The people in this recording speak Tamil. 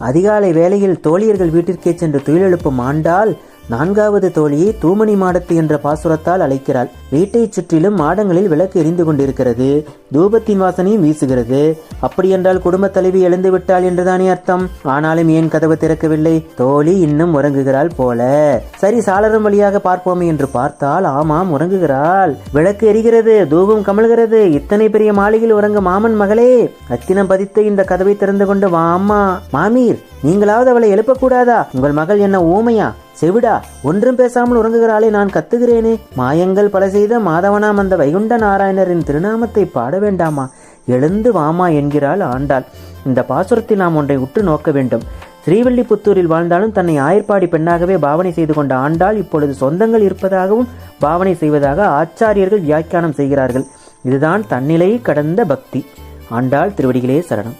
அதிகாலை வேளையில் தோழியர்கள் வீட்டிற்கே சென்று துயிலெழுப்பும் ஆண்டாள் நான்காவது தோழியை தூமணி மாடத்து என்ற பாசுரத்தால் அழைக்கிறாள். வீட்டைச் சுற்றிலும் மாடங்களில் விளக்கு எரிந்து கொண்டிருக்கிறது. தூபத்தின் வாசனையும் வீசுகிறது. அப்படியென்றால் குடும்ப தலைவி எழுந்து விட்டாள் என்றுதானே அர்த்தம். ஆனாலும் ஏன் கதவு திறக்கவில்லை? தோழி இன்னும் உறங்குகிறாள் போல. சரி, சாளரம் வழியாக பார்ப்போமே என்று பார்த்தால், ஆமாம், உறங்குகிறாள். விளக்கு எரிகிறது, தூபம் கமல்கிறது. இத்தனை பெரிய மாளிகையில் உறங்கும் மாமன் மகளே, ரத்தினம் பதித்த இந்த கதவை திறந்து கொண்டு வா அம்மா. மாமீர், நீங்களாவது அவளை எழுப்பக்கூடாதா? உங்கள் மகள் என்ன ஊமையா, செவிடா? ஒன்றும் பேசாமல் உறங்குகிறாளே, நான் கத்துகிறேனே. மாயங்கள் பல செய்த மாதவனாம் அந்த வைகுண்ட நாராயணரின் திருநாமத்தை பாட வேண்டாமா? எழுந்து வாமா என்கிறாள் ஆண்டாள். இந்த பாசுரத்தில் நாம் ஒன்றை உற்று நோக்க வேண்டும். ஸ்ரீவில்லிபுத்தூரில் வாழ்ந்தாலும் தன்னை ஆயர்பாடி பெண்ணாகவே பாவனை செய்து கொண்ட ஆண்டாள் இப்பொழுது சொந்தங்கள் இருப்பதாகவும் பாவனை செய்வதாக ஆச்சாரியர்கள் வியாக்கியானம் செய்கிறார்கள். இதுதான் தன்னிலை கடந்த பக்தி. ஆண்டாள் திருவடிகளே சரணம்.